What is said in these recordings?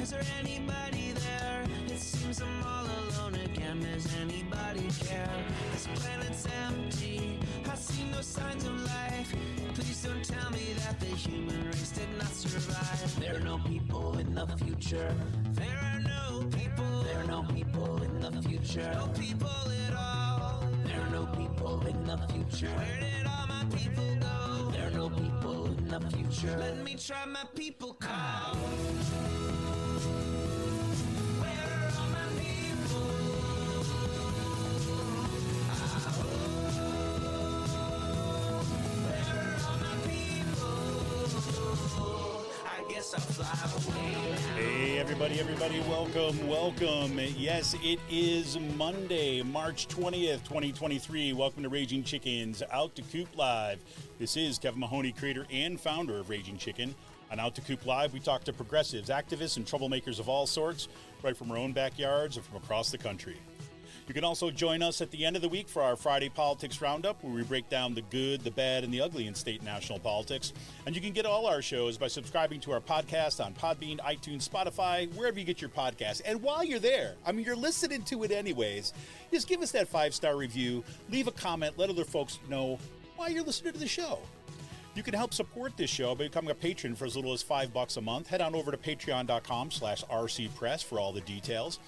Is there anybody there? It seems I'm all alone again. Does anybody care? This planet's empty. I see no signs of life. Please don't tell me that the human race did not survive. There are no people in the future. There are no people. There are no people in the future. No people at all. There are no people in the future. Where did all my people go? There are no people in the future. Let me try my people call. Where are all my people? Where are all my people? I guess I'll fly away now. Hey, everybody, welcome. Yes, it is Monday, March 20th, 2023. Welcome to Raging Chicken's Out to Coop Live. This is Kevin Mahoney, creator and founder of Raging Chicken. On Out to Coop Live, we talk to progressives, activists, and troublemakers of all sorts, right from our own backyards and from across the country. You can also join us at the end of the week for our Friday Politics Roundup, where we break down the good, the bad, and the ugly in state and national politics. And you can get all our shows by subscribing to our podcast on Podbean, iTunes, Spotify, wherever you get your podcasts. And while you're there, you're listening to it anyways, just give us that 5-star review, leave a comment, let other folks know why you're listening to the show. You can help support this show by becoming a patron for as little as $5 a month. Head on over to patreon.com/rcpress for all the details.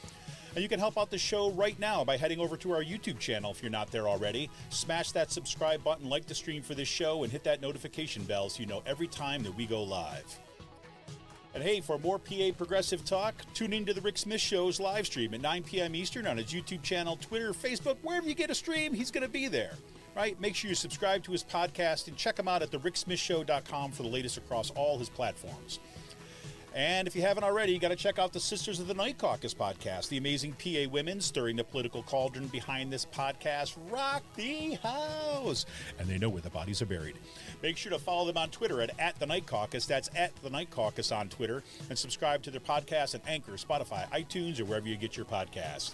And you can help out the show right now by heading over to our YouTube channel if you're not there already. Smash that subscribe button, like the stream for this show, and hit that notification bell so you know every time that we go live. And hey, for more PA progressive talk, tune into the Rick Smith Show's live stream at 9 p.m. Eastern on his YouTube channel, Twitter, Facebook, wherever you get a stream, he's going to be there. Right? Make sure you subscribe to his podcast and check him out at thericksmithshow.com for the latest across all his platforms. And if you haven't already, you got to check out the Sisters of the Night Caucus podcast. The amazing PA women stirring the political cauldron behind this podcast rock the house. And they know where the bodies are buried. Make sure to follow them on Twitter at The Night Caucus. That's at The Night Caucus on Twitter. And subscribe to their podcast at Anchor, Spotify, iTunes, or wherever you get your podcast.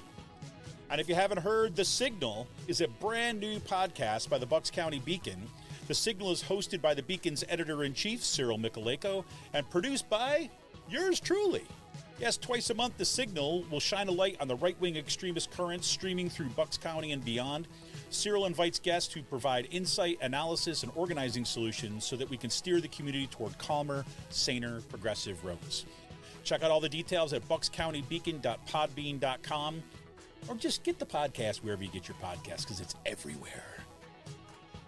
And if you haven't heard, The Signal is a brand new podcast by the Bucks County Beacon. The Signal is hosted by the Beacon's editor-in-chief, Cyril Michaleko, and produced by yours truly. Yes, twice a month, The Signal will shine a light on the right-wing extremist currents streaming through Bucks County and beyond. Cyril invites guests to provide insight, analysis, and organizing solutions so that we can steer the community toward calmer, saner, progressive roads. Check out all the details at buckscountybeacon.podbean.com. Or just get the podcast wherever you get your podcast, because it's everywhere.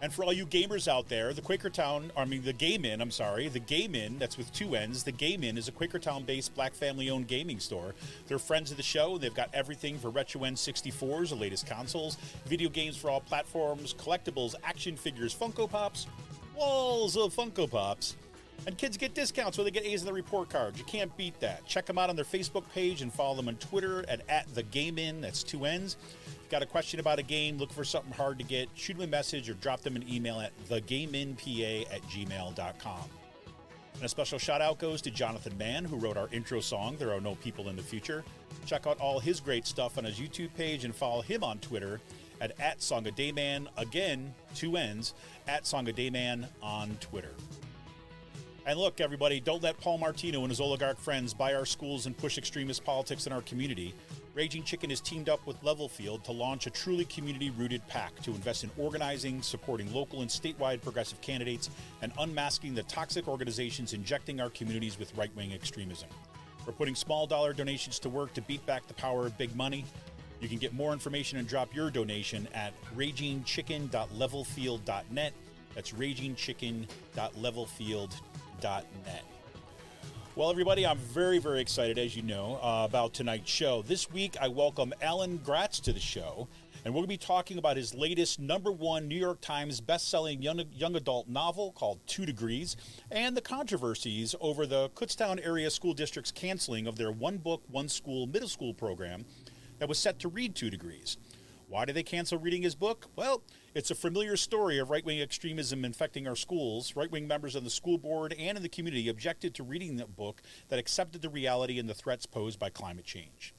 And for all you gamers out there, the Game Inn, that's with two N's. The Game Inn is a Quakertown-based black family-owned gaming store. They're friends of the show. They've got everything for retro N64s, the latest consoles, video games for all platforms, collectibles, action figures, Funko Pops, walls of Funko Pops. And kids get discounts where they get A's in the report card. You can't beat that. Check them out on their Facebook page and follow them on Twitter at The Game Inn. That's two N's. If you've got a question about a game, look for something hard to get, shoot them a message or drop them an email at thegameinpa@gmail.com. And a special shout out goes to Jonathan Mann, who wrote our intro song, There Are No People in the Future. Check out all his great stuff on his YouTube page and follow him on Twitter at Song of Dayman. Again, two N's, at Song of Dayman on Twitter. And look, everybody, don't let Paul Martino and his oligarch friends buy our schools and push extremist politics in our community. Raging Chicken has teamed up with Levelfield to launch a truly community-rooted PAC to invest in organizing, supporting local and statewide progressive candidates, and unmasking the toxic organizations injecting our communities with right-wing extremism. We're putting small dollar donations to work to beat back the power of big money. You can get more information and drop your donation at ragingchicken.levelfield.net. That's ragingchicken.levelfield.net. Well, everybody, I'm very, very excited, as you know, about tonight's show. This week, I welcome Alan Gratz to the show, and we're going to be talking about his latest #1 New York Times best-selling young adult novel called 2 Degrees, and the controversies over the Kutztown Area School District's canceling of their one book, one school middle school program that was set to read 2 Degrees. Why did they cancel reading his book? Well, it's a familiar story of right-wing extremism infecting our schools. Right-wing members of the school board and in the community objected to reading the book that accepted the reality and the threats posed by climate change.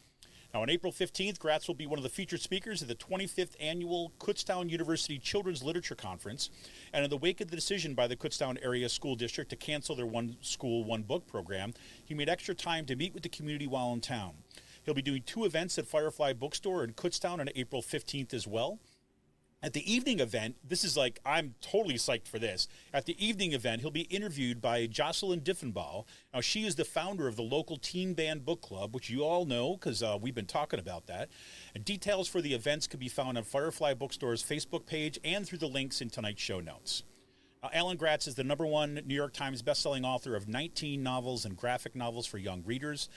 Now, on April 15th, Gratz will be one of the featured speakers at the 25th Annual Kutztown University Children's Literature Conference. And in the wake of the decision by the Kutztown Area School District to cancel their One School, One Book program, he made extra time to meet with the community while in town. He'll be doing 2 events at Firefly Bookstore in Kutztown on April 15th as well. At the evening event, I'm totally psyched for this. At the evening event, he'll be interviewed by Jocelyn Diffenbaugh. Now, she is the founder of the local teen band book club, which you all know because we've been talking about that. And details for the events can be found on Firefly Bookstore's Facebook page and through the links in tonight's show notes. Alan Gratz is the #1 New York Times bestselling author of 19 novels and graphic novels for young readers,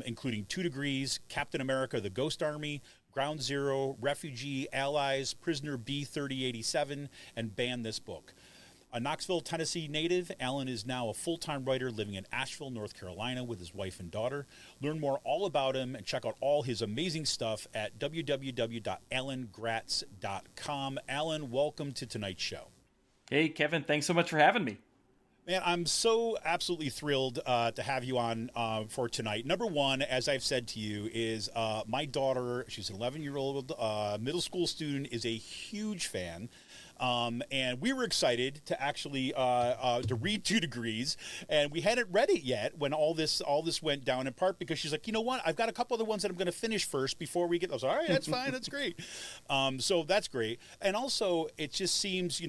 including 2 Degrees, Captain America, The Ghost Army, Ground Zero, Refugee, Allies, Prisoner B-3087, and Ban This Book. A Knoxville, Tennessee native, Alan is now a full-time writer living in Asheville, North Carolina with his wife and daughter. Learn more all about him and check out all his amazing stuff at www.alangratz.com. Alan, welcome to tonight's show. Hey, Kevin, thanks so much for having me. Man, I'm so absolutely thrilled to have you on for tonight. Number one, as I've said to you, is my daughter, she's an 11-year-old middle school student, is a huge fan. And we were excited to actually to read 2 Degrees, and we hadn't read it yet when all this went down, in part because she's like, you know what, I've got a couple other ones that I'm going to finish first before we get those. All right, that's fine, that's great. So that's great. And also, it just seems,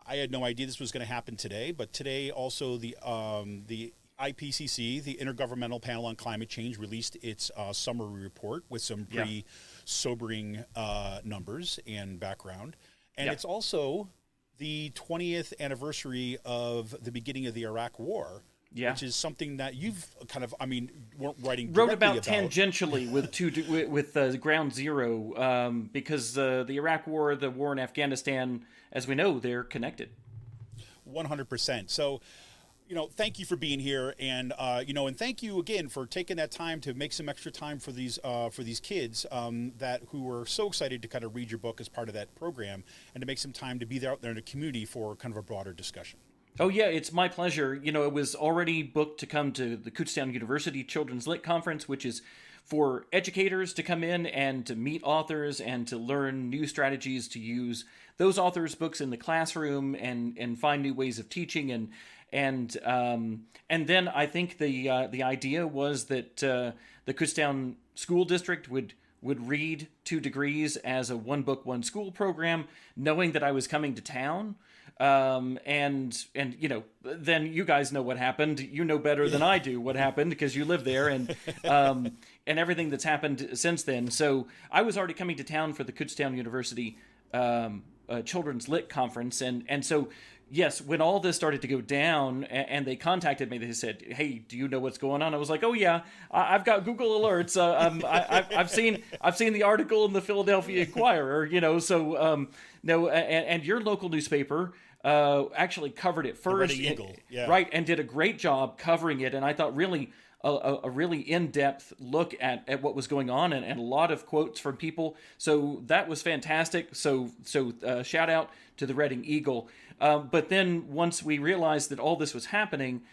I had no idea this was going to happen today, but today also the IPCC, the Intergovernmental Panel on Climate Change, released its summary report with some pretty sobering numbers and background. And it's also the 20th anniversary of the beginning of the Iraq War, which is something that you've kind of, weren't writing wrote directly about tangentially with Ground Zero, because the Iraq War, the war in Afghanistan, as we know, they're connected. 100%. So, thank you for being here, and and thank you again for taking that time to make some extra time for these kids who were so excited to kind of read your book as part of that program, and to make some time to be there out there in the community for kind of a broader discussion. Oh yeah, it's my pleasure. It was already booked to come to the Kutztown University Children's Lit Conference, which is for educators to come in and to meet authors and to learn new strategies to use those authors' books in the classroom and find new ways of teaching and then I think the idea was that the Kutztown School District would read 2 Degrees as a One Book, One School program, knowing that I was coming to town. And then you guys know what happened. You know better than I do what happened because you live there and everything that's happened since then. So I was already coming to town for the Kutztown University Children's Lit Conference. And so, yes, when all this started to go down and they contacted me, they said, hey, do you know what's going on? I was like, oh yeah, I've got Google alerts. I've seen the article in the Philadelphia Inquirer, so no, and your local newspaper actually covered it first, the Reading Eagle, right, and did a great job covering it. And I thought really a really in-depth look at what was going on and a lot of quotes from people. So that was fantastic. So shout out to the Reading Eagle. But then once we realized that all this was happening,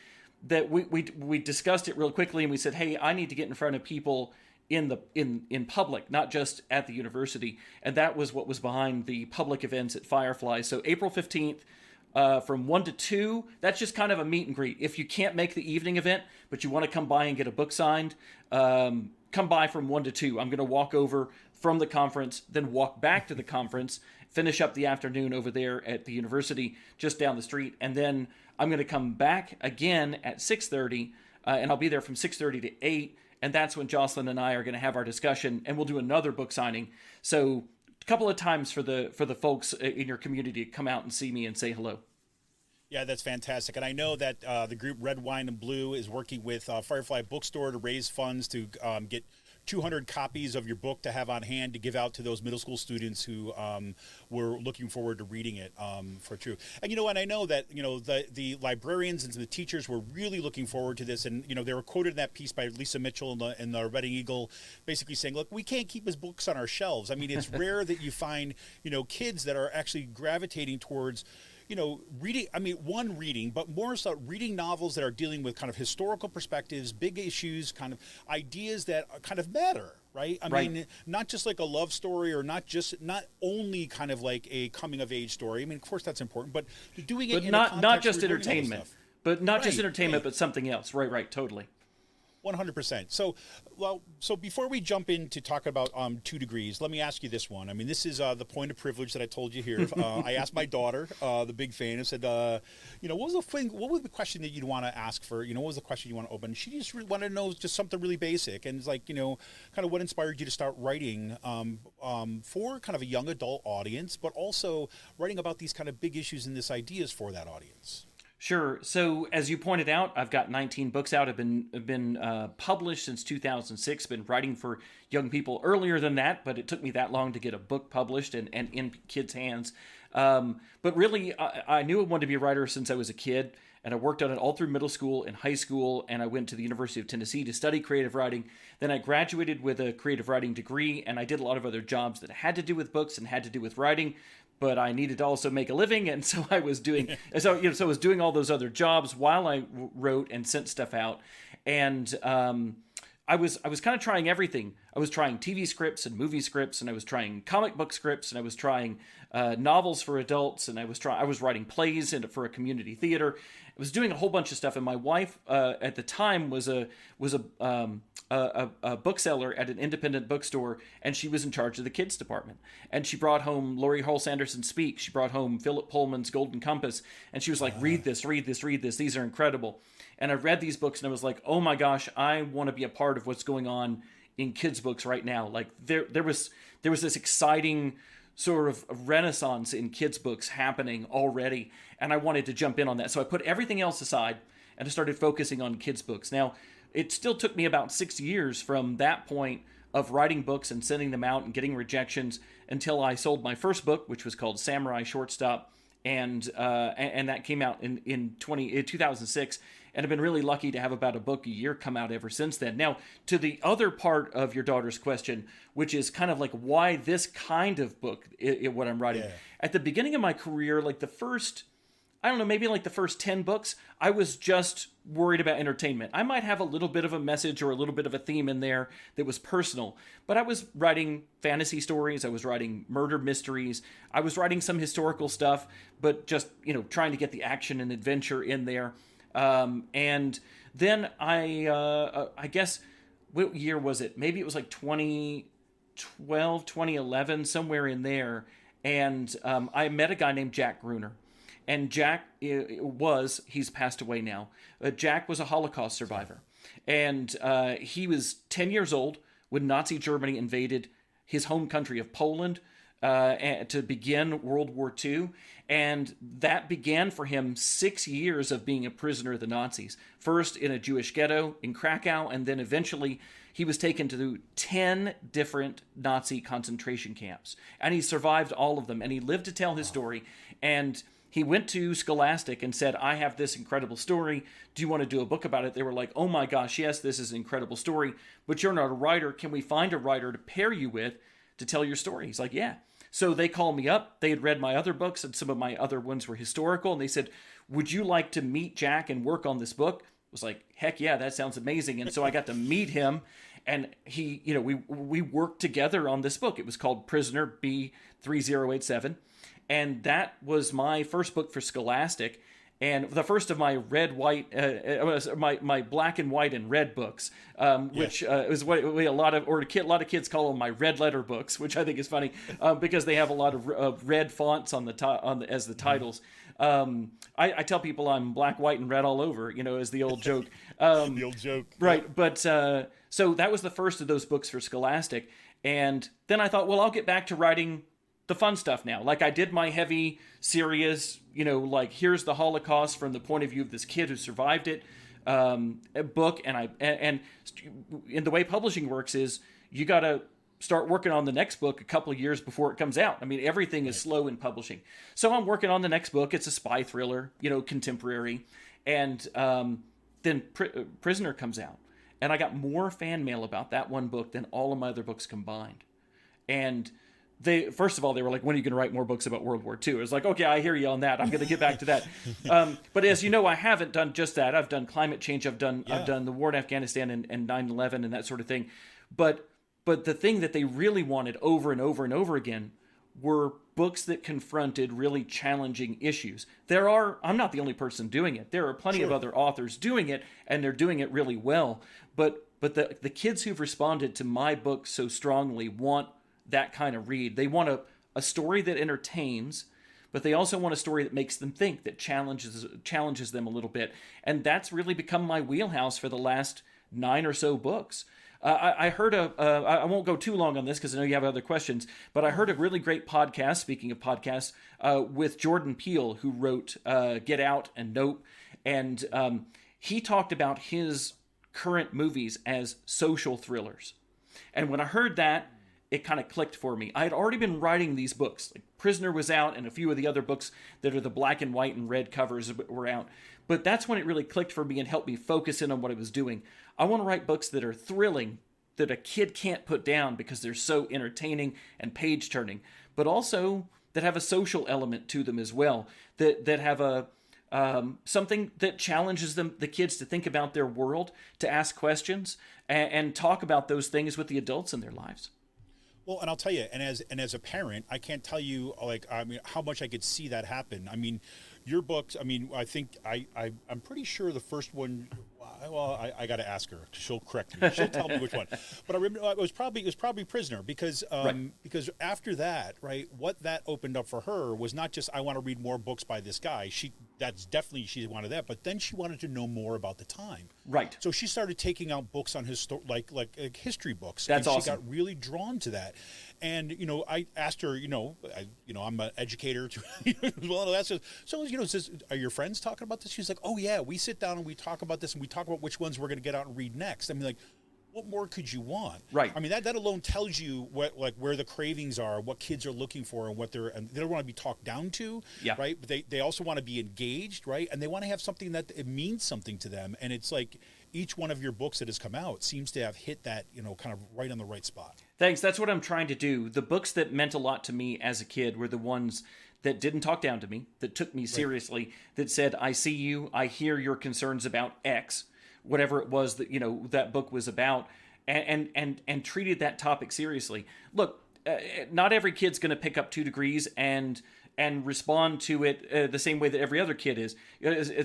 that we discussed it real quickly and we said, hey, I need to get in front of people in public, not just at the university. And that was what was behind the public events at Firefly. So April 15th, from 1 to 2, that's just kind of a meet and greet. If you can't make the evening event, but you want to come by and get a book signed, come by from 1 to 2. I'm going to walk over from the conference, then walk back to the conference, finish up the afternoon over there at the university just down the street, and then I'm going to come back again at 6:30, and I'll be there from 6:30 to 8, and that's when Jocelyn and I are going to have our discussion, and we'll do another book signing. So a couple of times for the folks in your community to come out and see me and say hello. Yeah, that's fantastic. And I know that the group Red, Wine, and Blue is working with Firefly Bookstore to raise funds to get 200 copies of your book to have on hand to give out to those middle school students who were looking forward to reading it for true. And and I know that the librarians and the teachers were really looking forward to this, and they were quoted in that piece by Lisa Mitchell in the Reading Eagle, basically saying, "Look, we can't keep his books on our shelves." I mean, it's rare that you find kids that are actually gravitating towards reading, I mean, reading, but more so reading novels that are dealing with kind of historical perspectives, big issues, kind of ideas that kind of matter, right? I mean, not just like a love story, or not only kind of like a coming of age story. I mean, of course that's important, but doing it but in not just entertainment, but something else. Right, totally. 100%. So before we jump in to talk about 2 degrees, let me ask you this one. I mean, this is the point of privilege that I told you here. I asked my daughter, the big fan, and said, what was the question that you'd want to ask for? What was the question you want to open? She just wanted to know just something really basic, and it's like, kind of what inspired you to start writing for kind of a young adult audience, but also writing about these kind of big issues and these ideas for that audience. Sure. So as you pointed out, I've got 19 books out. I've been published since 2006. Been writing for young people earlier than that, but it took me that long to get a book published and in kids' hands. But really, I knew I wanted to be a writer since I was a kid, and I worked on it all through middle school and high school, and I went to the University of Tennessee to study creative writing. Then I graduated with a creative writing degree, and I did a lot of other jobs that had to do with books and had to do with writing. But I needed to also make a living, and so I was doing I was doing all those other jobs while I wrote and sent stuff out, and I was kind of trying everything. I was trying TV scripts and movie scripts, and I was trying comic book scripts, and I was trying novels for adults, and I was writing plays for a community theater. I was doing a whole bunch of stuff, and my wife at the time was a bookseller at an independent bookstore, and she was in charge of the kids department. And she brought home Laurie Halse Anderson Speak. She brought home Philip Pullman's Golden Compass, and she was like, "Read this. These are incredible." And I read these books, and I was like, "Oh my gosh, I want to be a part of what's going on in kids' books right now." Like there was this exciting sort of renaissance in kids' books happening already, and I wanted to jump in on that. So I put everything else aside, and I started focusing on kids' books. Now, it still took me about 6 years from that point of writing books and sending them out and getting rejections until I sold my first book, which was called Samurai Shortstop, and that came out in 2006. And I've been really lucky to have about a book a year come out ever since then. Now, to the other part of your daughter's question, which is kind of like why this kind of book, what I'm writing. Yeah. At the beginning of my career, like the first 10 books, I was just worried about entertainment. I might have a little bit of a message or a little bit of a theme in there that was personal, but I was writing fantasy stories. I was writing murder mysteries. I was writing some historical stuff, but just, trying to get the action and adventure in there. And then I guess, what year was it? Maybe it was like 2012, 2011, somewhere in there. And I met a guy named Jack Gruner. And Jack he's passed away now. Jack was a Holocaust survivor. And he was 10 years old when Nazi Germany invaded his home country of Poland to begin World War II. And that began for him 6 years of being a prisoner of the Nazis. First in a Jewish ghetto in Krakow, and then eventually he was taken to 10 different Nazi concentration camps. And he survived all of them, and he lived to tell his story. And he went to Scholastic and said, "I have this incredible story. Do you want to do a book about it?" They were like, "Oh my gosh, yes, this is an incredible story, but you're not a writer. Can we find a writer to pair you with to tell your story?" He's like, "Yeah." So they called me up. They had read my other books, and some of my other ones were historical. And they said, "Would you like to meet Jack and work on this book?" I was like, "Heck yeah, that sounds amazing." And so I got to meet him, and he, we worked together on this book. It was called Prisoner B3087. And that was my first book for Scholastic, and the first of my my black and white and red books, which is what a lot of kids call them my red letter books, which I think is funny because they have a lot of red fonts on as the titles. I tell people I'm black, white, and red all over, as the old joke. The old joke, right? Yeah. But so that was the first of those books for Scholastic, and then I thought, well, I'll get back to writing the fun stuff now. Like I did my heavy, serious, like here's the Holocaust from the point of view of this kid who survived it, book. And the way publishing works is you got to start working on the next book a couple of years before it comes out. I mean, everything is slow in publishing. So I'm working on the next book. It's a spy thriller, contemporary. And then Prisoner comes out. And I got more fan mail about that one book than all of my other books combined. And first of all, they were like, when are you going to write more books about World War II? It was like, okay, I hear you on that. I'm going to get back to that. But as you know, I haven't done just that. I've done climate change. I've done the war in Afghanistan and 9/11 and that sort of thing. But the thing that they really wanted over and over and over again were books that confronted really challenging issues. I'm not the only person doing it. There are plenty of other authors doing it, and they're doing it really well. But the kids who've responded to my book so strongly want that kind of read. They want a story that entertains, but they also want a story that makes them think, that challenges them a little bit. And that's really become my wheelhouse for the last 9 or so books. I heard I won't go too long on this because I know you have other questions, but I heard a really great podcast, speaking of podcasts, with Jordan Peele, who wrote Get Out and Nope. And he talked about his current movies as social thrillers. And when I heard that, it kind of clicked for me. I had already been writing these books. Like Prisoner was out, and a few of the other books that are the black and white and red covers were out. But that's when it really clicked for me and helped me focus in on what I was doing. I want to write books that are thrilling, that a kid can't put down because they're so entertaining and page-turning, but also that have a social element to them as well, that have a something that challenges the kids to think about their world, to ask questions, and talk about those things with the adults in their lives. Well, and I'll tell you, and as a parent, I can't tell you how much I could see that happen. I mean, your books. I mean, I think I'm pretty sure the first one. Well, I got to ask her. She'll correct me. She'll tell me which one. But I remember it was probably Prisoner because because after that, right, what that opened up for her was not just I want to read more books by this guy. She wanted that, but then she wanted to know more about the time. Right. So she started taking out books on like history books. That's and awesome. She got really drawn to that. And I asked her, I'm an educator too. Well, that's just, so says, are your friends talking about this? She's like, oh yeah, we sit down and we talk about this and we talk about which ones we're going to get out and read next. I mean, like, what more could you want? Right. I mean, that alone tells you where the cravings are, what kids are looking for, and and they don't want to be talked down to. Yeah. Right. But they also want to be engaged, right? And they want to have something that it means something to them. And it's like each one of your books that has come out seems to have hit that, kind of right on the right spot. Thanks. That's what I'm trying to do. The books that meant a lot to me as a kid were the ones that didn't talk down to me, that took me seriously, that said, I see you, I hear your concerns about X, whatever it was that, that book was about, and treated that topic seriously. Look, not every kid's going to pick up 2 degrees and respond to it the same way that every other kid is.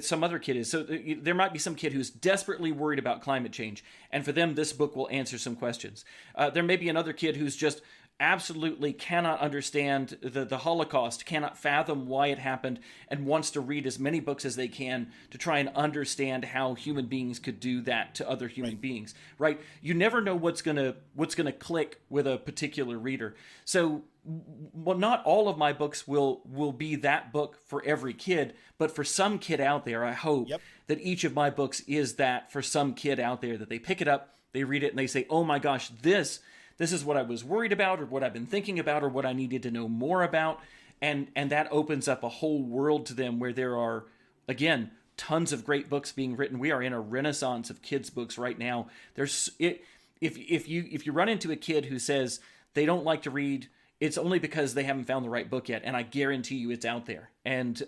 Some other kid is. So there might be some kid who's desperately worried about climate change, and for them, this book will answer some questions. There may be another kid who's just absolutely cannot understand the Holocaust, cannot fathom why it happened, and wants to read as many books as they can to try and understand how human beings could do that to other human beings. Right? You never know what's gonna click with a particular reader. So, well, not all of my books will be that book for every kid, but for some kid out there, I hope that each of my books is that for some kid out there, that they pick it up, they read it, and they say, oh my gosh, this is what I was worried about, or what I've been thinking about, or what I needed to know more about. And that opens up a whole world to them where there are, again, tons of great books being written. We are in a renaissance of kids' books right now. If you run into a kid who says they don't like to read, it's only because they haven't found the right book yet. And I guarantee you it's out there. And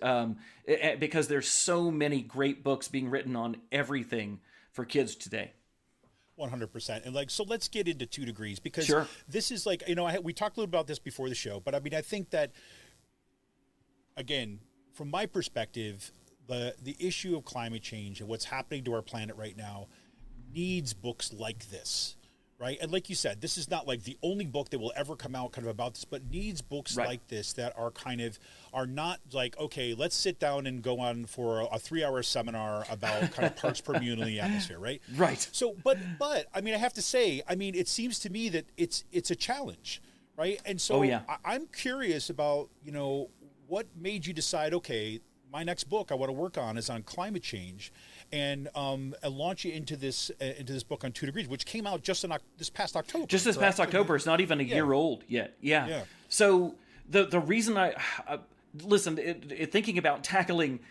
because there's so many great books being written on everything for kids today. 100%. And so let's get into 2 degrees, because this is like, we talked a little about this before the show, but I mean, I think that, again, from my perspective, the issue of climate change and what's happening to our planet right now needs books like this, right? And like you said, this is not like the only book that will ever come out kind of about this, but needs books like this that are not like, okay, let's sit down and go on for a 3-hour seminar about kind of parts per million in the atmosphere, right? Right. So, but I mean, I have to say, I mean, it seems to me that it's a challenge, right? And so I'm curious about, what made you decide, okay, my next book I want to work on is on climate change, and launch you into this book on 2 degrees, which came out just this past October. Just this past October. It's not even a year old yet. Yeah. So the reason I listen, thinking about tackling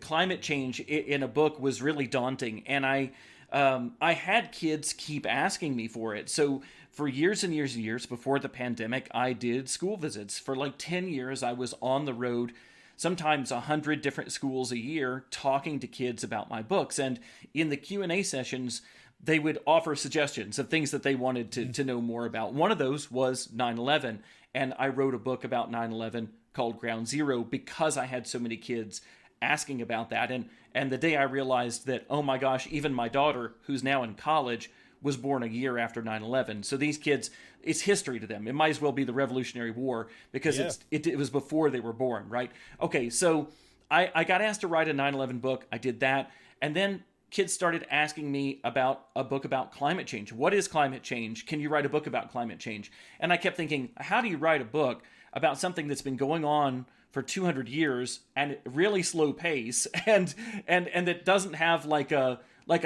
climate change in a book was really daunting, and I I had kids keep asking me for it. So for years and years and years before the pandemic, I did school visits. For like 10 years, I was on the road, sometimes 100 different schools a year, talking to kids about my books. And in the Q&A sessions, they would offer suggestions of things that they wanted to know more about. One of those was 9/11. And I wrote a book about 9/11 called Ground Zero because I had so many kids asking about that. And the day I realized that, oh my gosh, even my daughter, who's now in college, was born a year after 9/11. So these kids, it's history to them. It might as well be the Revolutionary War because it was before they were born, right? Okay, so I got asked to write a 9/11 book. I did that. And then kids started asking me about a book about climate change. What is climate change? Can you write a book about climate change? And I kept thinking, how do you write a book about something that's been going on for 200 years and at really slow pace and that doesn't have like a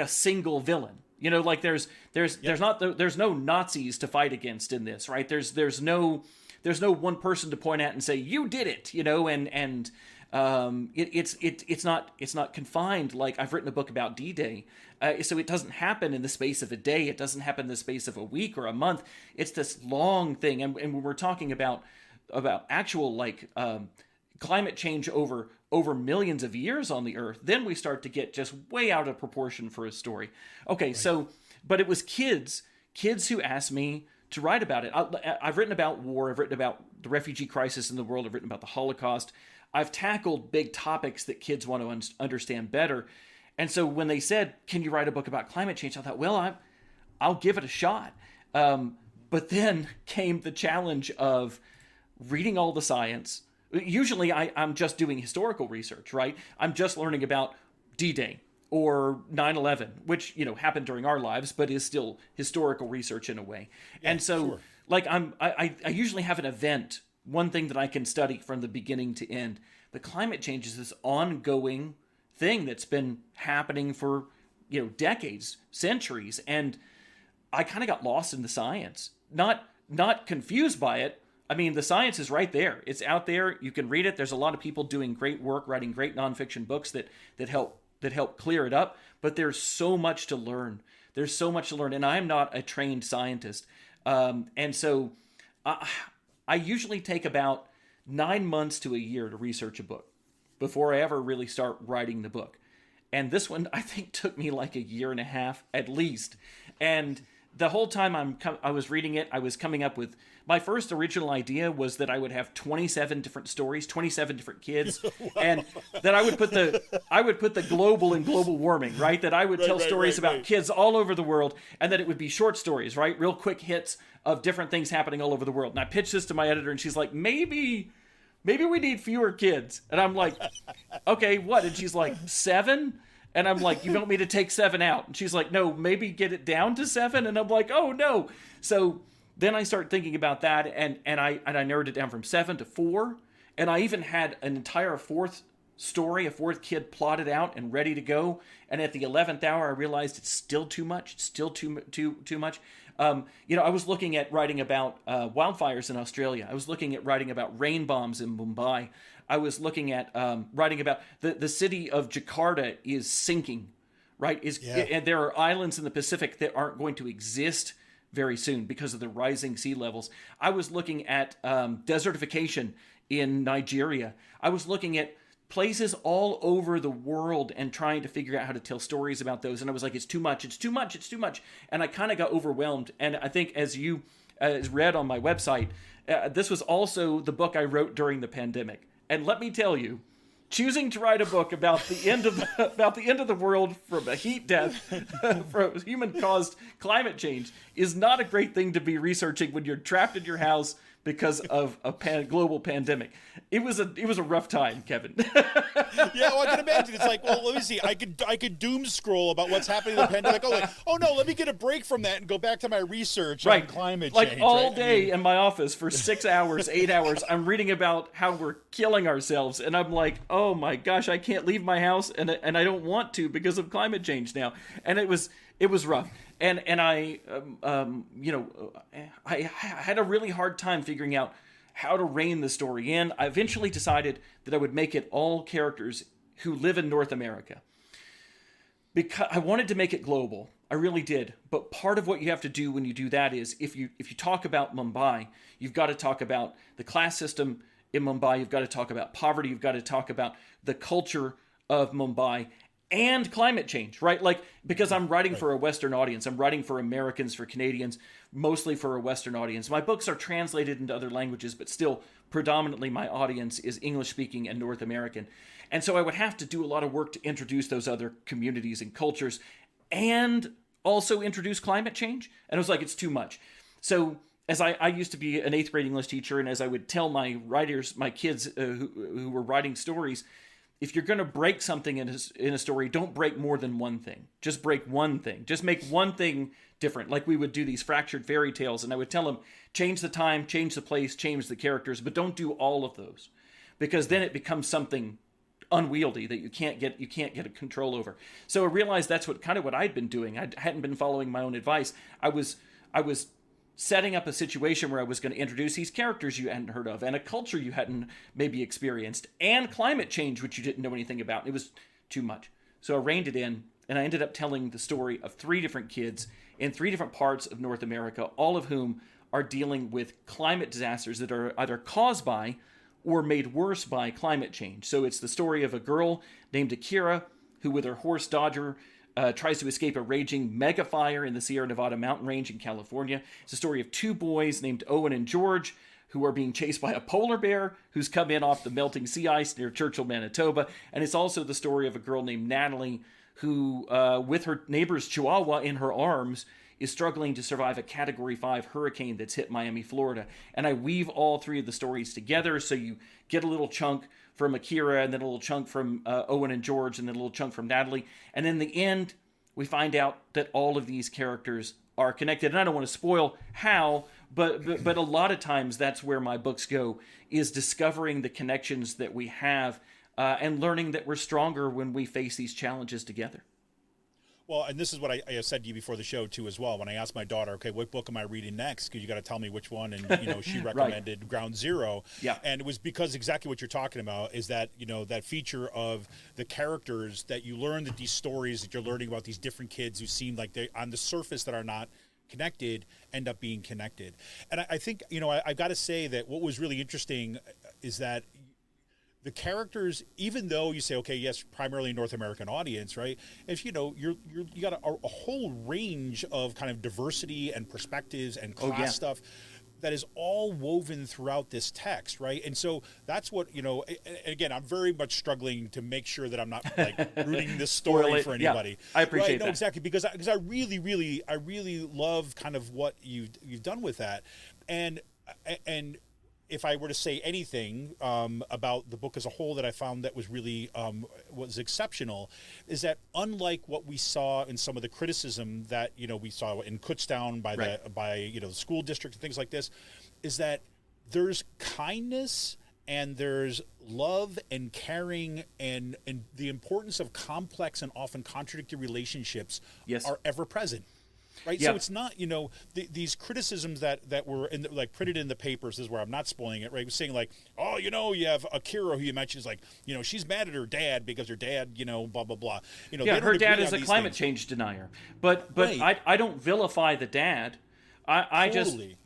single villain? You know, like there's no Nazis to fight against in this, right? There's no one person to point at and say you did it, you know, it's not confined. Like I've written a book about D-Day, so it doesn't happen in the space of a day. It doesn't happen in the space of a week or a month. It's this long thing, and when we're talking about actual like climate change over millions of years on the Earth, then we start to get just way out of proportion for a story. Okay, right. So, but it was kids who asked me to write about it. I've written about war. I've written about the refugee crisis in the world. I've written about the Holocaust. I've tackled big topics that kids want to understand better. And so when they said, can you write a book about climate change? I thought, well, I'll give it a shot. But then came the challenge of reading all the science. Usually I'm just doing historical research, right? I'm just learning about D-Day or 9/11, which, you know, happened during our lives, but is still historical research in a way. Yeah, and so sure. Like I usually have an event, one thing that I can study from the beginning to end. But climate change is this ongoing thing that's been happening for, you know, decades, centuries. And I kind of got lost in the science, not confused by it. I mean, the science is right there. It's out there. You can read it. There's a lot of people doing great work, writing great nonfiction books that help clear it up. But there's so much to learn. There's so much to learn. And I'm not a trained scientist. And so I usually take about 9 months to a year to research a book before I ever really start writing the book. And this one, I think, took me like a year and a half at least. And the whole time I was reading it, I was coming up with, my first original idea was that I would have 27 different stories, 27 different kids, and that I would put the global in global warming, right? That I would tell stories about kids all over the world, and that it would be short stories, right? Real quick hits of different things happening all over the world. And I pitched this to my editor, and she's like, maybe we need fewer kids. And I'm like, okay, what? And she's like, 7? And I'm like, you want me to take 7 out? And she's like, no, maybe get it down to 7. And I'm like, oh no. So then I start thinking about that, and I narrowed it down from 7 to 4. And I even had an entire fourth story, a fourth kid plotted out and ready to go. And at the 11th hour, I realized it's still too much. It's still too much. You know, I was looking at writing about wildfires in Australia. I was looking at writing about rain bombs in Mumbai. I was looking at writing about the city of Jakarta is sinking, right? And there are islands in the Pacific that aren't going to exist very soon because of the rising sea levels. I was looking at desertification in Nigeria. I was looking at places all over the world and trying to figure out how to tell stories about those. And I was like, it's too much. And I kind of got overwhelmed. And I think as you read on my website, this was also the book I wrote during the pandemic. And let me tell you, choosing to write a book about the end of the world from a heat death from human-caused climate change is not a great thing to be researching when you're trapped in your house because of a global pandemic. It was a rough time, Kevin. Yeah, well, I can imagine. It's like, well, let me see. I could doom scroll about what's happening in the pandemic. Oh no, let me get a break from that and go back to my research on climate change. Like all day in my office for 6 hours, 8 hours, I'm reading about how we're killing ourselves, and I'm like, oh my gosh, I can't leave my house, and I don't want to because of climate change now. And it was rough. And I had a really hard time figuring out how to rein the story in. I eventually decided that I would make it all characters who live in North America. because I wanted to make it global. I really did. But part of what you have to do when you do that is if you talk about Mumbai, you've got to talk about the class system in Mumbai, you've got to talk about poverty, you've got to talk about the culture of Mumbai and climate change, right? Like, because I'm writing for a Western audience, I'm writing for Americans, for Canadians, mostly for a Western audience. My books are translated into other languages, but still predominantly my audience is English speaking and North American. And so I would have to do a lot of work to introduce those other communities and cultures and also introduce climate change. And I was like, it's too much. So as I used to be an 8th grade English teacher, and as I would tell my writers, my kids who were writing stories, if you're going to break something in a story, don't break more than one thing. Just break one thing. Just make one thing different. Like we would do these fractured fairy tales, and I would tell them, change the time, change the place, change the characters, but don't do all of those, because then it becomes something unwieldy that you can't get a control over. So I realized that's what I'd been doing. I hadn't been following my own advice. I was setting up a situation where I was going to introduce these characters you hadn't heard of, and a culture you hadn't maybe experienced, and climate change, which you didn't know anything about. It was too much. So I reined it in, and I ended up telling the story of 3 different kids in 3 different parts of North America, all of whom are dealing with climate disasters that are either caused by or made worse by climate change. So it's the story of a girl named Akira, who with her horse Dodger tries to escape a raging mega fire in the Sierra Nevada mountain range in California. It's a story of 2 boys named Owen and George, who are being chased by a polar bear who's come in off the melting sea ice near Churchill, Manitoba. And it's also the story of a girl named Natalie, who, with her neighbor's Chihuahua in her arms, is struggling to survive a Category 5 hurricane that's hit Miami, Florida. And I weave all 3 of the stories together, so you get a little chunk from Akira, and then a little chunk from Owen and George, and then a little chunk from Natalie. And in the end, we find out that all of these characters are connected. And I don't want to spoil how, but a lot of times that's where my books go, is discovering the connections that we have and learning that we're stronger when we face these challenges together. Well, and this is what I said to you before the show, too, as well. When I asked my daughter, okay, what book am I reading next? Because you got to tell me which one. And, she recommended right. Ground Zero. Yeah. And it was because exactly what you're talking about is that, that feature of the characters that you learn, that these stories that you're learning about these different kids who seem like they on the surface that are not connected end up being connected. And I think, I've got to say that what was really interesting is that the characters, even though you say, okay, yes, primarily North American audience, right? If you got a whole range of kind of diversity and perspectives and class stuff that is all woven throughout this text, right? And so that's what, again, I'm very much struggling to make sure that I'm not like rooting this story for anybody. Yeah, I appreciate that. No, exactly, because I really love kind of what you've done with that. And if I were to say anything about the book as a whole that I found that was really was exceptional, is that unlike what we saw in some of the criticism that we saw in Kutztown by the school district and things like this, is that there's kindness and there's love and caring and the importance of complex and often contradictory relationships are ever present. Right, so it's not these criticisms that were printed in the papers. This is where I'm not spoiling it. Right, was saying like, oh, you have Akira who you mentioned is like, she's mad at her dad because her dad, blah blah blah. Her dad is a climate change denier. But right. I don't vilify the dad. I totally.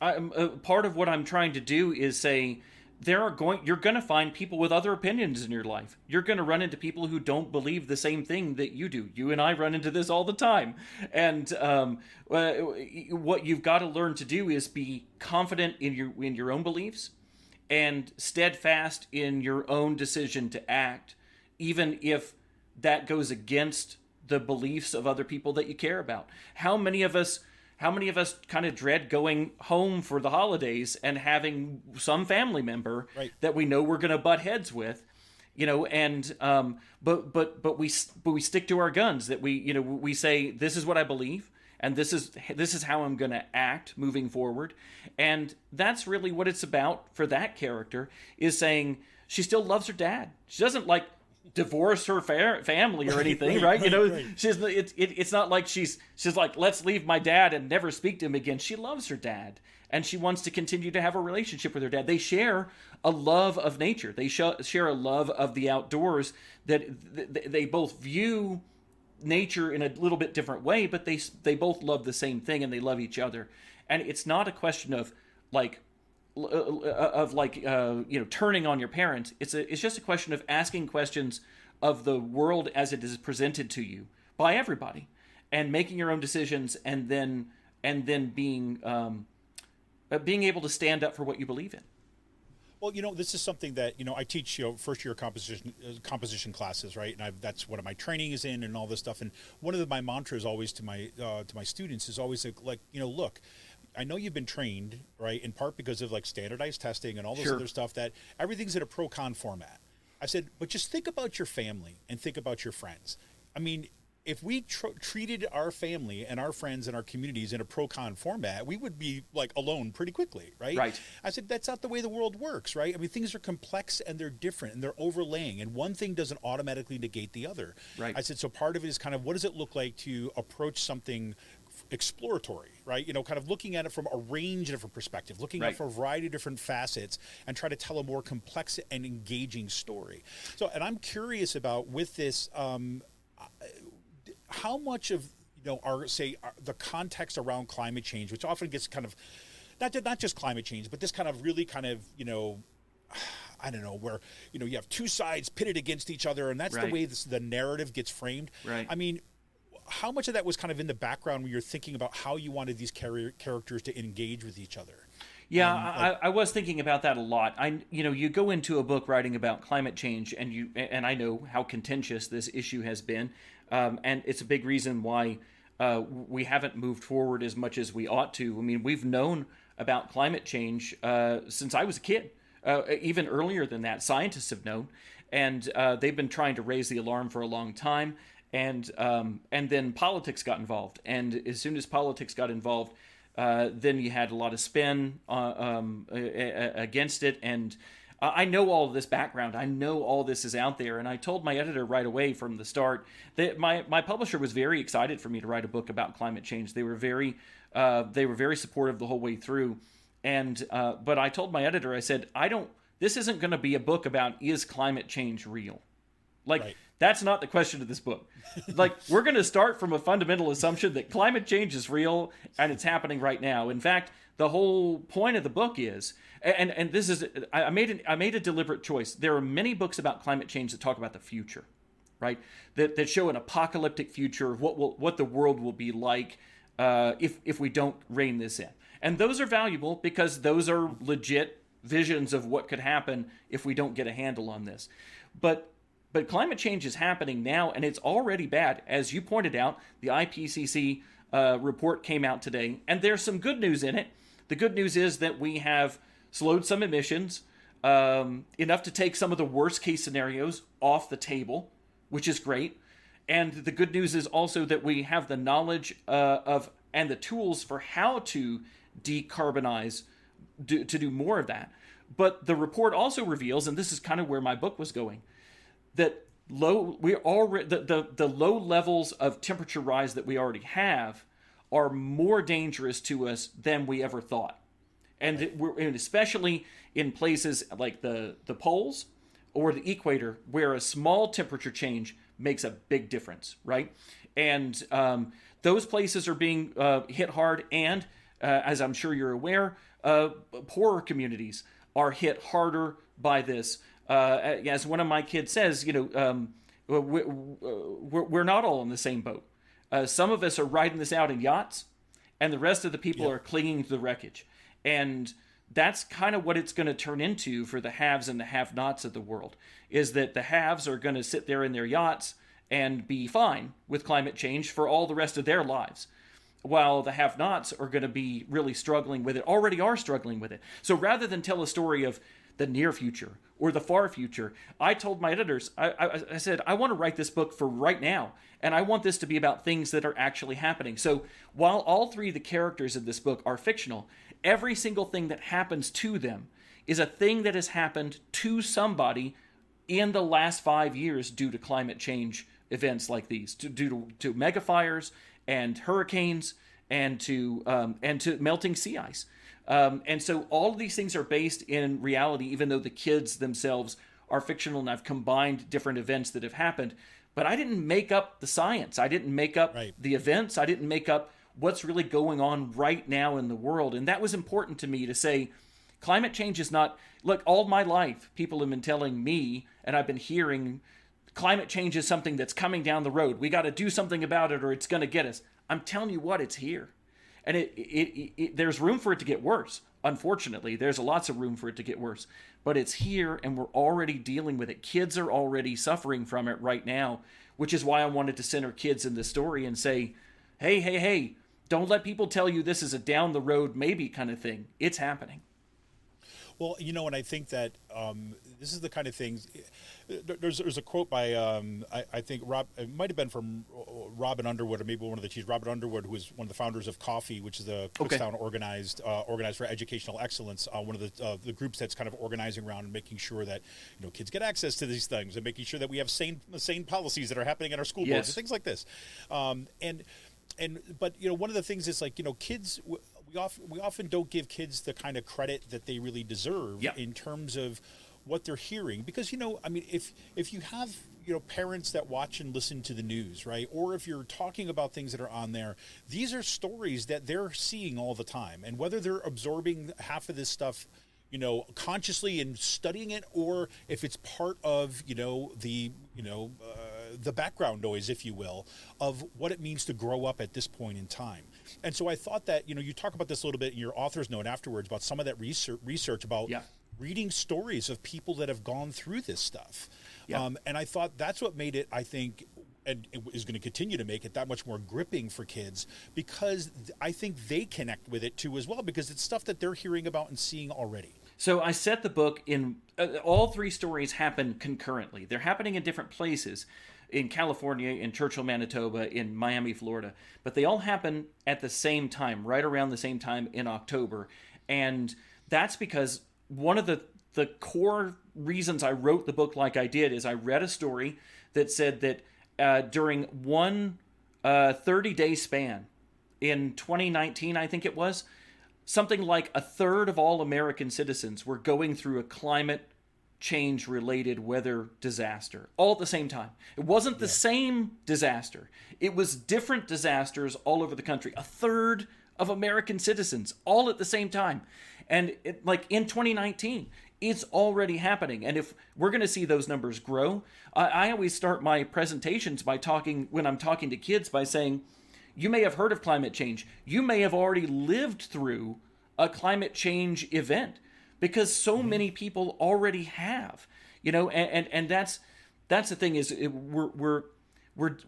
Part of what I'm trying to do is say you're going to find people with other opinions in your life. You're going to run into people who don't believe the same thing that you do. You and I run into this all the time. And what you've got to learn to do is be confident in your own beliefs and steadfast in your own decision to act, even if that goes against the beliefs of other people that you care about. How many of us kind of dread going home for the holidays and having some family member that we know we're going to butt heads with, but we stick to our guns, that we say, this is what I believe and this is how I'm going to act moving forward. And that's really what it's about for that character, is saying she still loves her dad. She doesn't divorce her family or anything, right? She's it's not like she's like, let's leave my dad and never speak to him again. She loves her dad and she wants to continue to have a relationship with her dad. They share a love of nature. They share a love of the outdoors, that they both view nature in a little bit different way, but they both love the same thing and they love each other. And it's not a question of like turning on your parents. It's just a question of asking questions of the world as it is presented to you by everybody, and making your own decisions, and then being able to stand up for what you believe in. Well, this is something that, I teach, first year composition classes, right? And that's what my training is in and all this stuff. And one of my mantras always to my students is always like, look, I know you've been trained, right, in part because of like standardized testing and all this Sure. other stuff, that everything's in a pro-con format. I said, but just think about your family and think about your friends. I mean, if we treated our family and our friends and our communities in a pro-con format, we would be like alone pretty quickly, right? Right. I said, that's not the way the world works, right? I mean, things are complex and they're different and they're overlaying, and one thing doesn't automatically negate the other. Right. I said, so part of it is kind of, what does it look like to approach something exploratory, right? Kind of looking at it from a range of different perspectives, looking at it from a variety of different facets, and try to tell a more complex and engaging story. So, and I'm curious about with this, how much of the context around climate change, which often gets kind of not just climate change, but this kind of really kind of I don't know, where you have two sides pitted against each other, and that's the way the narrative gets framed. Right. I mean, how much of that was kind of in the background when you're thinking about how you wanted these characters to engage with each other? Yeah, I was thinking about that a lot. You go into a book writing about climate change, and I know how contentious this issue has been, and it's a big reason why we haven't moved forward as much as we ought to. I mean, we've known about climate change since I was a kid. Even earlier than that, scientists have known, and they've been trying to raise the alarm for a long time. And then politics got involved, and as soon as politics got involved, then you had a lot of spin against it. And I know all of this background. I know all this is out there. And I told my editor right away from the start that my publisher was very excited for me to write a book about climate change. They were very supportive the whole way through. And but I told my editor, I said, this isn't going to be a book about, is climate change real? That's not the question of this book. We're going to start from a fundamental assumption that climate change is real and it's happening right now. In fact, the whole point of the book is, and this is, I made a deliberate choice. There are many books about climate change that talk about the future, right? That show an apocalyptic future of what the world will be like if we don't rein this in. And those are valuable because those are legit visions of what could happen if we don't get a handle on this. But climate change is happening now, and it's already bad. As you pointed out, the IPCC report came out today, and there's some good news in it. The good news is that we have slowed some emissions, enough to take some of the worst case scenarios off the table, which is great. And the good news is also that we have the knowledge and the tools for how to decarbonize, to do more of that. But the report also reveals, and this is kind of where my book was going, that the low levels of temperature rise that we already have are more dangerous to us than we ever thought, and especially in places like the poles or the equator, where a small temperature change makes a big difference, right? And those places are being hit hard, and as I'm sure you're aware, poorer communities are hit harder by this. As one of my kids says, we're not all in the same boat. Some of us are riding this out in yachts, and the rest of the people are clinging to the wreckage. And that's kind of what it's going to turn into for the haves and the have-nots of the world, is that the haves are going to sit there in their yachts and be fine with climate change for all the rest of their lives, while the have-nots are going to be really struggling with it, already are struggling with it. So rather than tell a story of the near future or the far future, I told my editors, I said, I want to write this book for right now, and I want this to be about things that are actually happening. So while all three of the characters in this book are fictional, every single thing that happens to them is a thing that has happened to somebody in the last 5 years due to climate change events like these, due to mega fires and hurricanes and to melting sea ice. And so all of these things are based in reality, even though the kids themselves are fictional, and I've combined different events that have happened. but I didn't make up the science. I didn't make up Right. the events. I didn't make up what's really going on right now in the world. And that was important to me to say, climate change is not, look, all my life, people have been telling me, and I've been hearing, climate change is something that's coming down the road. We got to do something about it or it's going to get us. I'm telling you what, it's here. And there's room for it to get worse. Unfortunately, there's lots of room for it to get worse. But it's here, and we're already dealing with it. Kids are already suffering from it right now, which is why I wanted to center kids in this story and say, hey, don't let people tell you this is a down the road maybe kind of thing. It's happening. Well, and I think that this is the kind of things. There's a quote by I think Rob. It might have been from Robin Underwood, or maybe one of the chiefs. Robin Underwood, who was one of the founders of Coffee, which is the Kutztown organized for educational excellence. One of the groups that's kind of organizing around and making sure that kids get access to these things and making sure that we have sane policies that are happening in our school boards and things like this. But one of the things is like kids. We often don't give kids the kind of credit that they really deserve in terms of what they're hearing, because if you have parents that watch and listen to the news, right, or if you're talking about things that are on there, these are stories that they're seeing all the time, and whether they're absorbing half of this stuff consciously and studying it, or if it's part of the background noise, if you will, of what it means to grow up at this point in time. And so I thought that you talk about this a little bit in your author's note afterwards about some of that research about reading stories of people that have gone through this stuff. And I thought that's what made it, I think, and it is going to continue to make it that much more gripping for kids, because I think they connect with it too as well, because it's stuff that they're hearing about and seeing already. So I set the book in, all three stories happen concurrently. They're happening in different places, in California, in Churchill, Manitoba, in Miami, Florida, but they all happen at the same time, right around the same time in October. And that's because one of the core reasons I wrote the book like I did is I read a story that said that during one 30-day span in 2019, I think it was, something like a third of all American citizens were going through a climate change-related weather disaster all at the same time. It wasn't the same disaster. It was different disasters all over the country. A third of American citizens all at the same time. And in 2019, it's already happening. And if we're going to see those numbers grow, I always start my presentations by when I'm talking to kids, by saying, you may have heard of climate change. You may have already lived through a climate change event, because so many people already have, and that's the thing is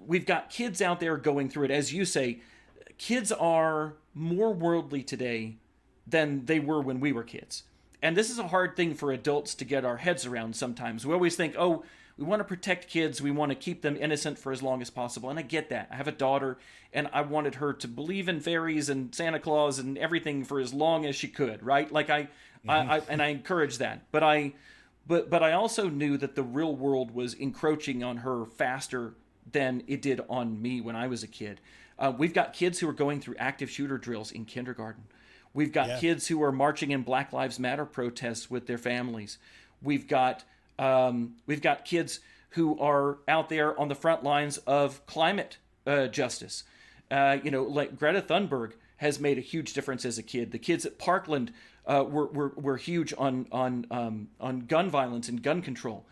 we've got kids out there going through it. As you say, kids are more worldly today than they were when we were kids. And this is a hard thing for adults to get our heads around sometimes. We always think, we want to protect kids. We want to keep them innocent for as long as possible. And I get that. I have a daughter, and I wanted her to believe in fairies and Santa Claus and everything for as long as she could, right? Like I encourage that. But I also knew that the real world was encroaching on her faster than it did on me when I was a kid. We've got kids who are going through active shooter drills in kindergarten. We've got kids who are marching in Black Lives Matter protests with their families. We've got kids who are out there on the front lines of climate justice. Like Greta Thunberg has made a huge difference as a kid. The kids at Parkland were huge on gun violence and gun control.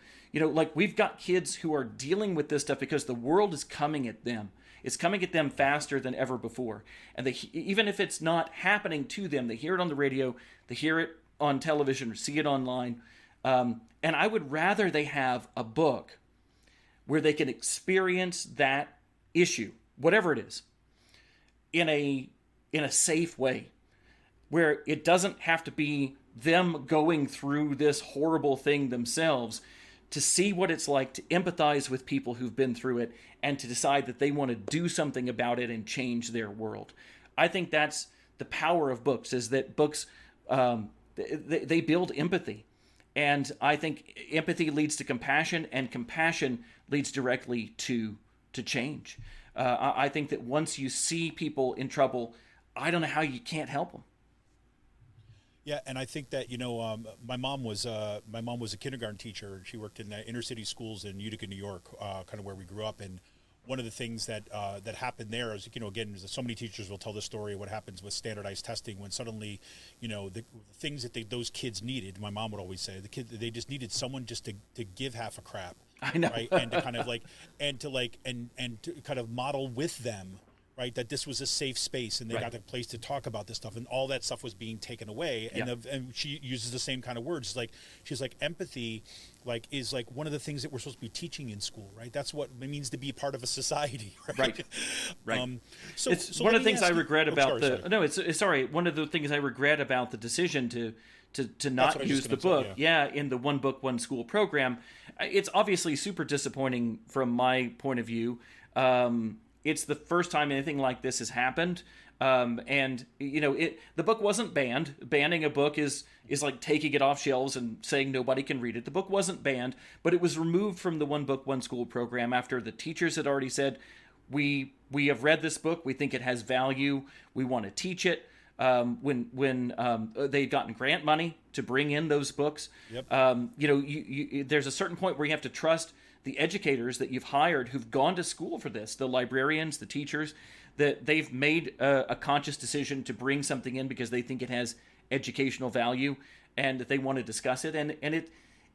We've got kids who are dealing with this stuff because the world is coming at them. It's coming at them faster than ever before. And even if it's not happening to them, they hear it on the radio, they hear it on television, or see it online. And I would rather they have a book where they can experience that issue, whatever it is, in a safe way, where it doesn't have to be them going through this horrible thing themselves, to see what it's like to empathize with people who've been through it and to decide that they want to do something about it and change their world. I think that's the power of books, is that books, they build empathy. And I think empathy leads to compassion, and compassion leads directly to change. I think that once you see people in trouble, I don't know how you can't help them. Yeah, and I think that my mom was a kindergarten teacher. She worked in inner city schools in Utica, New York, kind of where we grew up. And one of the things that that happened there is, again, so many teachers will tell the story of what happens with standardized testing when suddenly, the things that those kids needed. My mom would always say they just needed someone just to give half a crap. I know, right, and to kind of and to kind of model with them. Right, that this was a safe space, and they got a place to talk about this stuff, and all that stuff was being taken away. And and she uses the same kind of words. She's like empathy, is one of the things that we're supposed to be teaching in school. Right, that's what it means to be part of a society. Right. So it's one of the things I regret about one of the things I regret about the decision to not use the book. In the One Book, One School program, it's obviously super disappointing from my point of view. It's the first time anything like this has happened. The book wasn't banned. Banning a book is like taking it off shelves and saying nobody can read it. The book wasn't banned, but it was removed from the One Book, One School program after the teachers had already said, we have read this book. We think it has value. We want to teach it. When they'd gotten grant money to bring in those books, there's a certain point where you have to trust the educators that you've hired who've gone to school for this, the librarians, the teachers, that they've made a conscious decision to bring something in because they think it has educational value and that they want to discuss it. And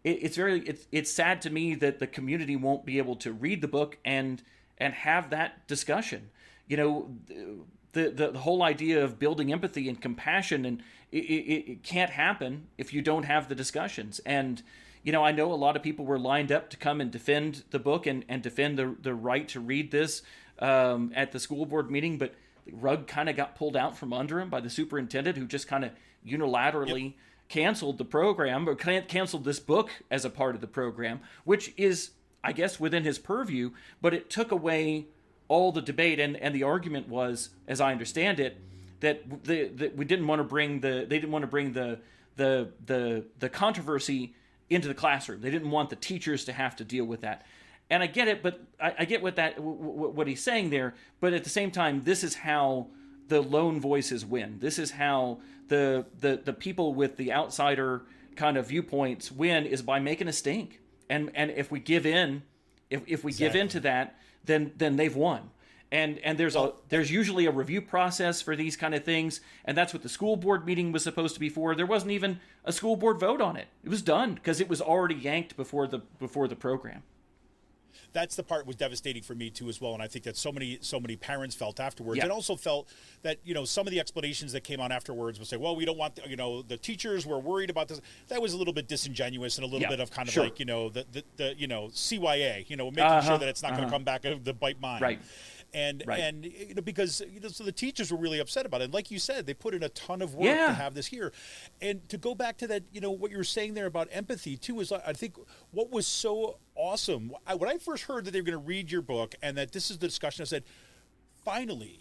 it's sad to me that the community won't be able to read the book and have that discussion. The whole idea of building empathy and compassion, and it can't happen if you don't have the discussions. And I know a lot of people were lined up to come and defend the book and defend the right to read this at the school board meeting, but the rug kind of got pulled out from under him by the superintendent, who just kind of unilaterally canceled the program, or canceled this book as a part of the program, which is, I guess, within his purview, but it took away all the debate, and the argument was, as I understand it, that we didn't want to bring the controversy into the classroom. They didn't want the teachers to have to deal with that. And I get it, but I get what he's saying there. But at the same time, this is how the lone voices win. This is how the people with the outsider kind of viewpoints win, is by making a stink. And if we give in, if we give in to that, then they've won. And there's usually a review process for these kind of things, and that's what the school board meeting was supposed to be for. There wasn't even a school board vote on it. It was done because it was already yanked before the program. That's the part was devastating for me too as well, and I think that so many parents felt afterwards, and also felt that some of the explanations that came on afterwards would say, well, we don't want the teachers were worried about this. That was a little bit disingenuous and a little bit of kind of like the CYA, making sure that it's not going to come back to bite mine. Right. And because so the teachers were really upset about it. And like you said, they put in a ton of work to have this here. And to go back to that, what you were saying there about empathy too, is I think what was so awesome when I first heard that they were going to read your book and that this is the discussion, I said, finally.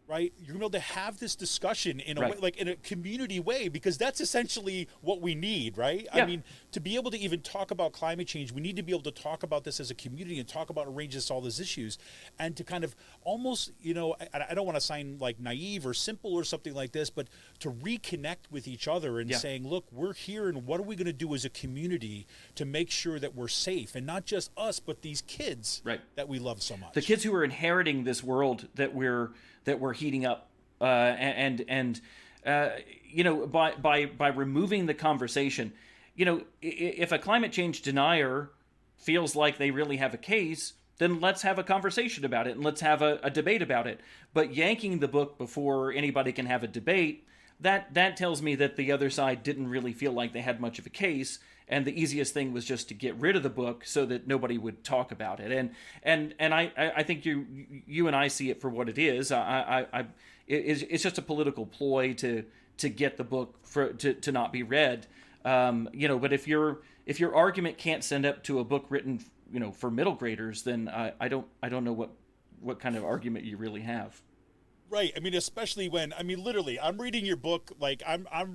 Right, you're gonna be able to have this discussion in a way, like in a community way, because that's essentially what we need, right? Yeah. I mean, to be able to even talk about climate change, we need to be able to talk about this as a community and talk about all these issues, and to kind of almost, I don't want to sound like naive or simple or something like this, but to reconnect with each other and saying, look, we're here, and what are we going to do as a community to make sure that we're safe, and not just us, but these kids that we love so much. The kids who are inheriting this world that we're heating up, by removing the conversation, if a climate change denier feels like they really have a case, then let's have a conversation about it and let's have a debate about it. But yanking the book before anybody can have a debate, that tells me that the other side didn't really feel like they had much of a case, and the easiest thing was just to get rid of the book so that nobody would talk about it. And I think you and I see it for what it is. It's just a political ploy to get the book to not be read. But if your argument can't stand up to a book written for middle graders, then I don't know what kind of argument you really have. Right. I mean, especially when, literally, I'm reading your book, like I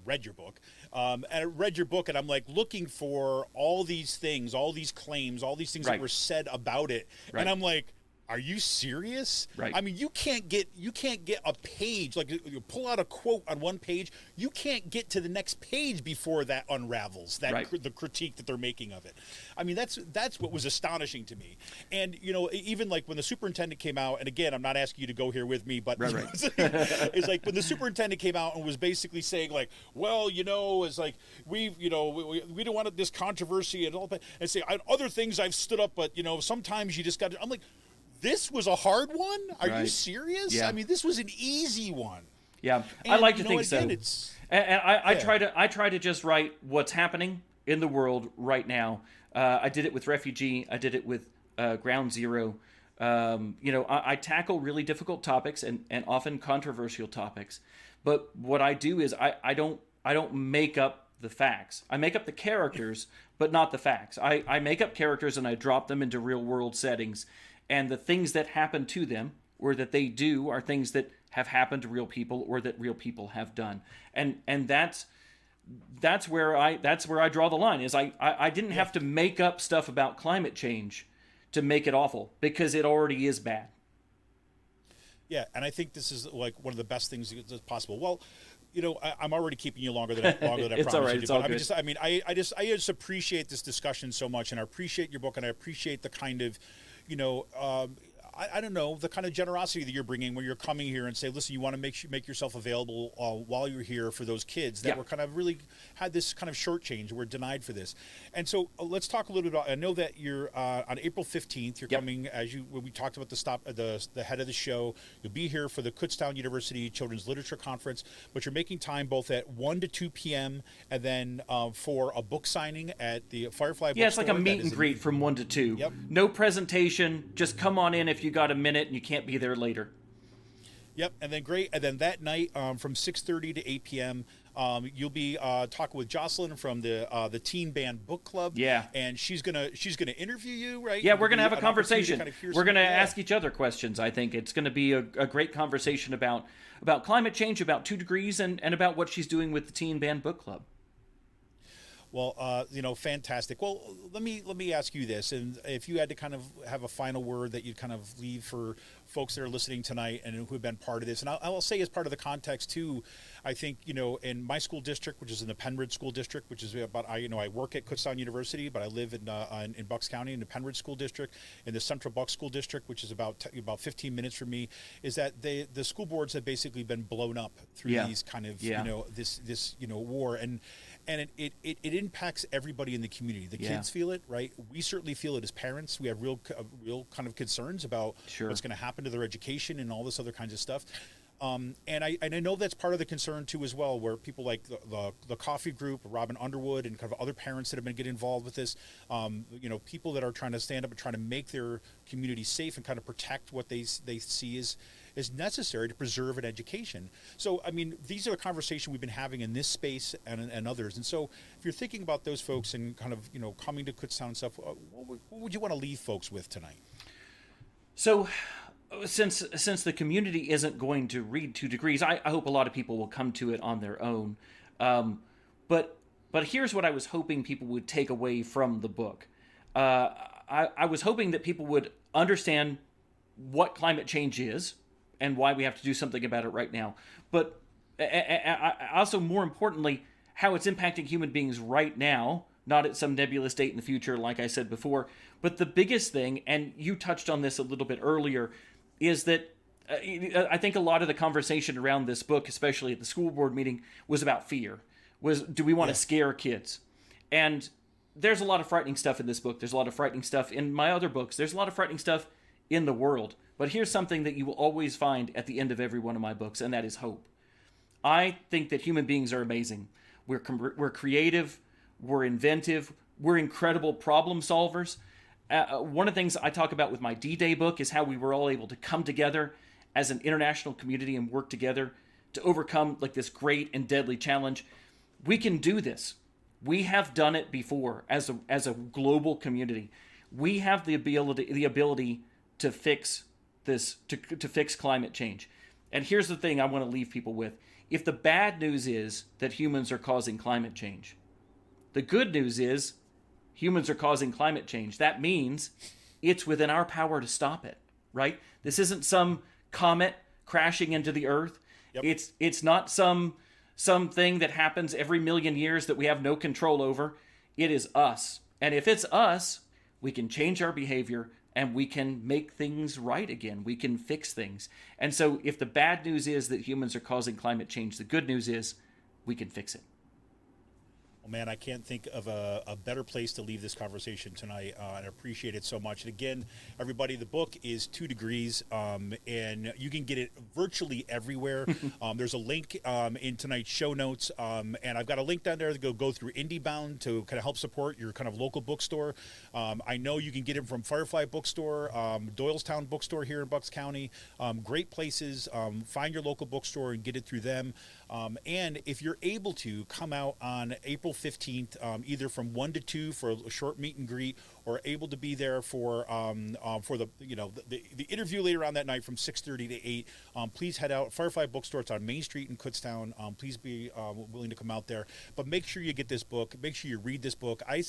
read your book, and I read your book, and I'm like looking for all these things, all these claims, all these things that were said about it. And I'm like, are you serious? Right. I mean, you can't get a page, like you pull out a quote on one page, you can't get to the next page before that unravels the critique that they're making of it. I mean, that's what was astonishing to me. And even like when the superintendent came out, and again, I'm not asking you to go here with me, but it's like when the superintendent came out and was basically saying like, well, it's like we don't want this controversy and all that, and say other things I've stood up, but sometimes you just got to. I'm like, this was a hard one? Are you serious? Yeah. I mean, this was an easy one. Yeah, and, I like to think again, so. And I try to just write what's happening in the world right now. I did it with Refugee. I did it with Ground Zero. I tackle really difficult topics and often controversial topics. But what I do is I don't make up the facts. I make up the characters, but not the facts. I make up characters and I drop them into real world settings. And the things that happen to them or that they do are things that have happened to real people or that real people have done. And that's where I draw the line. Is I didn't have to make up stuff about climate change to make it awful, because it already is bad. Yeah, and I think this is like one of the best things that's possible. Well, I'm already keeping you longer than I it's promised all right. you. It's all good. I just appreciate this discussion so much, and I appreciate your book, and I appreciate the kind of, I don't know, the kind of generosity that you're bringing when you're coming here and say, listen, you want to make yourself available while you're here for those kids that were kind of really had this kind of shortchange, were denied for this. And so let's talk a little bit about, I know that you're on April 15th, you're coming, when we talked about the head of the show, you'll be here for the Kutztown University Children's Literature Conference, but you're making time both at 1 to 2 p.m. and then for a book signing at the Firefly Bookstore. Yeah, it's like a meet and greet from 1 to 2. Yep. No presentation, just come on in if you got a minute and you can't be there later. Yep, and then great. And then that night from 6:30 to 8 p.m., you'll be talking with Jocelyn from the Teen Band Book Club. Yeah, and she's gonna interview you, right? Yeah, we're gonna have a conversation. We're gonna ask each each other questions. I think it's gonna be a great conversation about climate change, about 2 degrees, and about what she's doing with the Teen Band Book Club. Well, fantastic. Well, let me ask you this, and if you had to kind of have a final word that you'd kind of leave for folks that are listening tonight and who have been part of this, and I'll say as part of the context too, I think, in my school district, which is in the Penridge School District, which is about, I work at Kutztown University, but I live in Bucks County in the Penridge School District, in the Central Bucks School District, which is about 15 minutes from me, is that the school boards have basically been blown up through these kind of, this war, and it impacts everybody in the community. The kids feel it, right? We certainly feel it as parents. We have real kind of concerns about what's going to happen to their education and all this other kinds of stuff. And I know that's part of the concern too as well, where people like the coffee group, Robin Underwood, and kind of other parents that have been getting involved with this, people that are trying to stand up and trying to make their community safe and kind of protect what they see is necessary to preserve an education. So, I mean, these are the conversations we've been having in this space and others. And so if you're thinking about those folks and kind of, coming to Kutztown and stuff, what would you want to leave folks with tonight? So, since the community isn't going to read 2 degrees, I hope a lot of people will come to it on their own. But here's what I was hoping people would take away from the book. I was hoping that people would understand what climate change is and why we have to do something about it right now. But also, more importantly, how it's impacting human beings right now, not at some nebulous date in the future, like I said before. But the biggest thing, and you touched on this a little bit earlier, is that I think a lot of the conversation around this book, especially at the school board meeting, was about fear. Do we want to scare kids? And there's a lot of frightening stuff in this book. There's a lot of frightening stuff in my other books. There's a lot of frightening stuff in the world. But here's something that you will always find at the end of every one of my books, and that is hope. I think that human beings are amazing. We're creative, we're inventive, we're incredible problem solvers. One of the things I talk about with my D-Day book is how we were all able to come together as an international community and work together to overcome like this great and deadly challenge. We can do this. We have done it before as a global community. We have the ability to fix this, to fix climate change. And here's the thing I want to leave people with. If the bad news is that humans are causing climate change, the good news is humans are causing climate change. That means it's within our power to stop it. right? This isn't some comet crashing into the earth. Yep. It's not something that happens every million years that we have no control over. It is us. And if it's us, we can change our behavior and we can make things right again. We can fix things. And so if the bad news is that humans are causing climate change, the good news is we can fix it. Man, I can't think of a better place to leave this conversation tonight, and I appreciate it so much. And again, everybody, the book is 2 Degrees, and you can get it virtually everywhere. There's a link in tonight's show notes, and I've got a link down there to go through IndieBound to kind of help support your kind of local bookstore. I know you can get it from Firefly Bookstore, Doylestown Bookstore here in Bucks County. Great places. Find your local bookstore and get it through them. And if you're able to come out on April 15th, either from 1 to 2 for a short meet and greet, or able to be there for the the interview later on that night from 6:30 to 8, please head out. Firefly Bookstore, it's on Main Street in Kutztown. Please be willing to come out there. But make sure you get this book. Make sure you read this book. I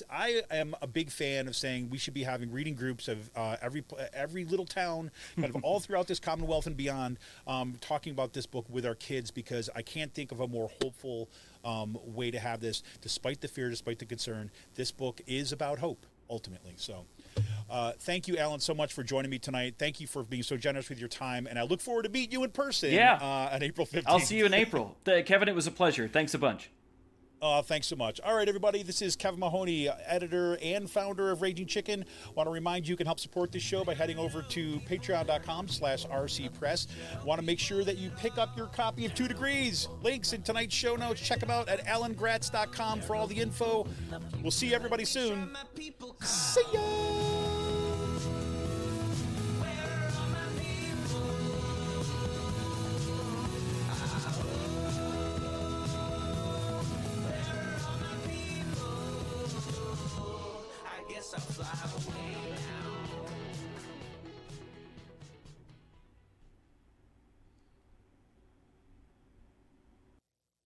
am a big fan of saying we should be having reading groups of every little town, kind of all throughout this Commonwealth and beyond, talking about this book with our kids, because I can't think of a more hopeful way to have this. Despite the fear, despite the concern, this book is about hope, ultimately. So thank you, Alan, so much for joining me tonight. Thank you for being so generous with your time, and I look forward to meeting you in person on April 15th. I'll see you in April. Kevin, it was a pleasure. Thanks a bunch. Thanks so much. All right, everybody, this is Kevin Mahoney, editor and founder of Raging Chicken. Want to remind you can help support this show by heading over to patreon.com/rcpress. Want to make sure that you pick up your copy of 2 Degrees. Links in tonight's show notes. Check them out at alangratz.com for all the info. We'll see everybody soon. See ya!